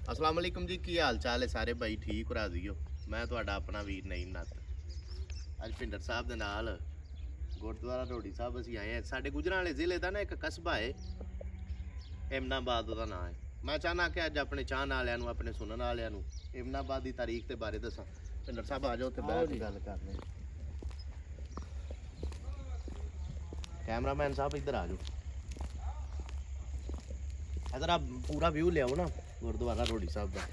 अस्सलाम वालेकुम जी, की हाल चाल है सारे भाई? ठीक राजी हो? मैं ਤੁਹਾਡਾ ਆਪਣਾ ਵੀਰ ਨਈਮ ਨੱਤ ਅੱਜ ਭਿੰਡਰ ਸਾਹਿਬ ਦੇ ਨਾਲ ਗੁਰਦੁਆਰਾ ਰੋੜੀ ਸਾਹਿਬ ਅਸੀਂ ਆਏ ਹਾਂ। ਸਾਡੇ ਗੁਜਰਾਂਵਾਲੇ ਜ਼ਿਲ੍ਹੇ ਦਾ ਨਾ ਇੱਕ ਕਸਬਾ ਹੈ, ਇਮਨਾਬਾਦ ਉਹਦਾ ਨਾਂ ਹੈ। ਮੈਂ ਚਾਹਨਾ ਕਿ ਅੱਜ ਆਪਣੇ ਚਾਹਣ ਵਾਲਿਆਂ ਨੂੰ, ਆਪਣੇ ਸੁਣਨ ਵਾਲਿਆਂ ਨੂੰ ਇਮਨਾਬਾਦ ਦੀ ਤਾਰੀਖ ਦੇ ਬਾਰੇ ਦੱਸਾਂ। ਭਿੰਡਰ ਸਾਹਿਬ ਆ ਜਾਓ ਤੇ ਬੈਠ ਕੇ ਗੱਲ ਕਰਨੇ। कैमरामैन साहब इधर आ जाओ, इधर आप पूरा व्यू ले आओ ना गुरुद्वारा रोड़ी साहब का।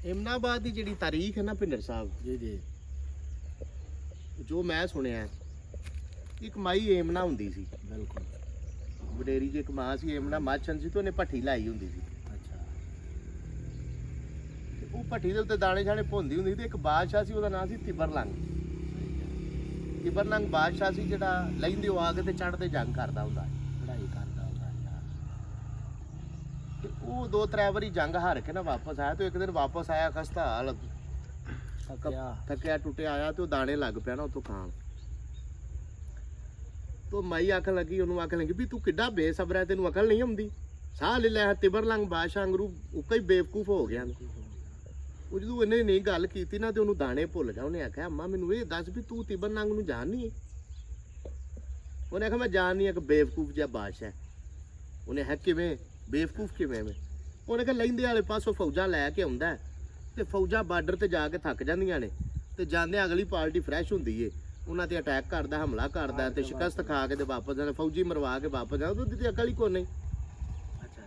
इमनाबाद की जी तारीख है ना भिंडर साहब जी जी, जो मैं सुनिया एक माई एमना हुंदी सी, बिल्कुल वडेरी जी एक मां सी एमना माछन सी, तो उन्हें भट्ठी लाई हुंदी सी। अच्छा, ते वो भट्ठी दे उत्ते दाने छाने भुंदी हुंदी सी। एक बादशाह सी, ओहदा नाम सी तिबरलंग। तिबरलंग बादशाह सी जेड़ा लैंदे ओ आके ते चढ़दे जंग करदा हुंदा, लड़ाई करदा हुंदा। ते वो दो त्रै वारी जंग हार के ना वापस आया। तो एक दिन वापस आया खस्ता हाल, थकिया टुटिया आया, तो दाने लग पिया ना उत्थों खाण। तो माई आखन लगी, उन्होंने आखन लगी भी तू किड्डा बेसब्र है, तेनू अकल नहीं आउंदी? साह ले लै। तिबरलंग बादशाह अंगरू उका ही बेवकूफ हो गया। वो जो इन्हें नहीं गल की ना, तो उन्होंने दाने भुल गया। उन्हें आख्या अम्मा मैनू ये दस भी तू तिबरलंग नूं जाननी है? उन्हें आख्या मैं जाननी, एक बेवकूफ जिहा बादशाह। उन्हें है किवें बेवकूफ किवें? उन्हें आख्या लैंदे वाले पासों फौजां लैके आउंदा है, ते फौजां बार्डर ते जाके थक जांदियां ने, ते जांदे अगली पार्टी फ्रैश हुंदी है, उन्हां ते अटैक करदा, हमला करदा, ते शिकस्त खा के ते वापस जाना, फौजी मरवा के वापस जाओ। तो ते अकल ही कोई नहीं। अच्छा,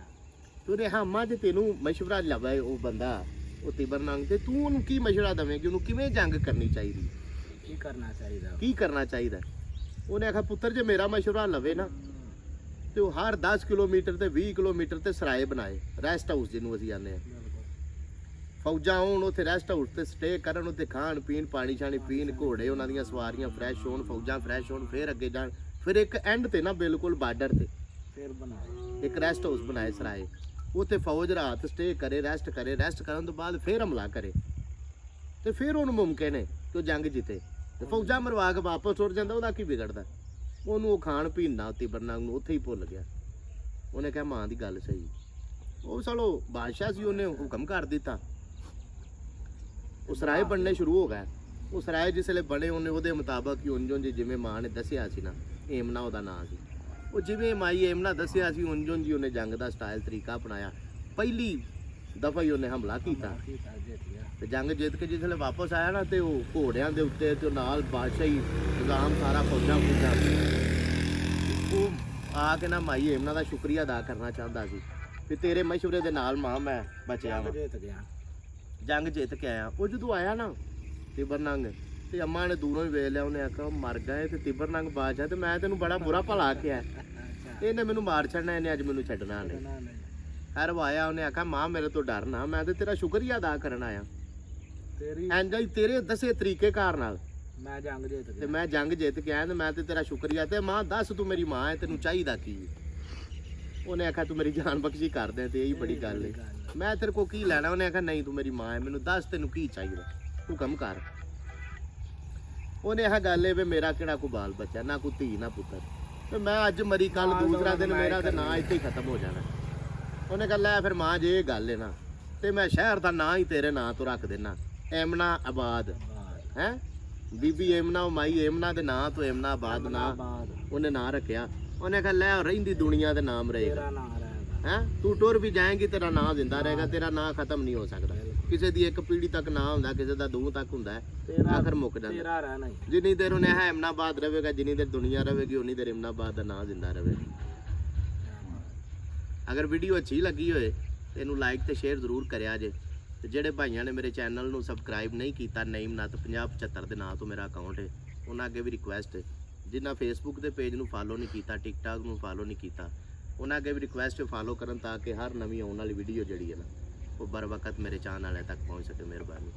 तो रे हामा जे तेनू मशवरा लवे ओ बंदा ओ तिबरलंग, ते तू उन्हें की मशवरा देवें कि उन्हें किवें जंग करनी चाहिए, की करना चाहिए, की करना चाहिए? उन्हें आखा पुत्र जे मेरा मशवरा लवे ना, तो हर 10 किलोमीटर ते 20 किलोमीटर ते सराए बनाए, रेस्ट हाउस जिन्हों असीं आने हैं। फौजां आउण उत्थे रेस्ट हाउस ते स्टे करन, उत्थे खाण पीण, पानी शानी पीण, घोड़े उन्हां दियां सवारियां फ्रैश होण, फौजां फ्रैश होण, फिर अगे जाण। फिर एक एंड ते ना बिल्कुल बार्डर ते फिर बनाए एक रेस्ट हाउस बनाए सराए, उत्थे फौज रात स्टे करे, रेस्ट करे, रेस्ट करन तो बाद फिर हमला करे, ते फिर उन्हें मुमकिन है कि जंग जीते। ते फौजां मरवा के वापस उड़ जांदा, ओहदा की बिगड़दा? ओनू खाण पीण ना तिबरलंग नूं उत्थे ही भुल गया। उन्हें कहा मां दी गल सही। वो चलो बादशाह सी, उन्हें हुक्म कर दिता, वो सराए बनने शुरू हो गए। वो सराए जिसले बने उन्हें वो मुताबक ही उंज उंज जिमें मां ने दसिया सी ना, एमना उहदा नाम सी, वो जिमें माई एमना दसिया सी उंज उंज ही उन्हें जंग का स्टाइल तरीका अपनाया। पहली दफा ही उन्हें हमला किया, जंग जित के जिसले वापस आया ना, तो घोड़ियां दे उत्ते ते नाल बादशाही निजाम सारा फौजां फौजां, वो आके ना माई एमना का शुक्रिया अदा करना चाहता सी कि तेरे मशवरे दे नाल मां मैं बचिया वा, जंग जित के आया। वो जो आया ना तिबरलंग, तो अम्मा ने दूरों ही वेख लिया, उन्हें आखा मर गए तो तिबरलंग बादशाह, तो मैं तेन बड़ा बुरा भला आख्या, इन्हें मैनू मार छड़ना, इन्हें अज मैनू छड्डना नहीं। खैर वो आया, उन्हें आखा मां मेरे तो डर ना, मैं तो तेरा शुक्रिया अदा करन आया, इंज ही तेरे दसे तरीके कार नाल मैं जंग जित के आया, तो मैं तो तेरा शुक्रिया। ते मां दस तू मेरी मां है, तेनू चाहिदा की? उन्हें आखा तू मेरी जान बख्शी कर दे, तो यही बड़ी गल है, मैं तेरे को की लैना? उन्हें आखा नहीं तू मेरी मां है, मैनू दस तेनू की चाहिए, हुक्म कर। उन्हें आह गल है वे मेरा किहड़ा कोई बाल बच्चा, ना कोई धी ना पुत्तर, तो मैं अज मरी कल दूसरा दिन मेरा तो नां इत्थे ही खत्म हो जाना। उन्हें कहा लै फिर मां जे गल है ना, तो मैं शहर का नां ही तेरे नां तो रख देना, एमना आबाद है। बीबी एमना माई एमना के नां तो एमना आबाद ना उन्हें नां रखा। उन्हें कहा लै रहिंदी दुनिया के नाम रहेगा है, तू टुर भी जाएगी तेरा नाम जिंदा रहेगा, तेरा नाम खत्म नहीं हो सकता। किसी की एक पीढ़ी तक नाम होंदा, किसी का दो तक होंदा है, आखिर मुक जाता। जिन्नी देर उन्हें है एमनाबाद रहेगा, जिन्नी देर दुनिया रहेगी, उन्नी देर एमनाबाद का नाम जिंदा रहेगा। अगर वीडियो अच्छी लगी होए तो इनू लाइक तो शेयर जरूर करिया जे। ते जेड़े भाइयों ने मेरे चैनल नू सबसक्राइब नहीं किया, नईम नत्त 5075 के नाम तो मेरा अकाउंट है, उन्होंने अगे भी रिक्वेस्ट है। जिन्हें फेसबुक के पेज नू फॉलो नहीं किया, टिकटॉक नू फॉलो नहीं किया, उन्होंने अगे भी रिक्वेस्ट है फॉलो करन, ताकि हर नवी आने वाली वीडियो जी है ना वो बर वक्त मेरे चाहने वाले तक पहुँच सके। मेहरबानी।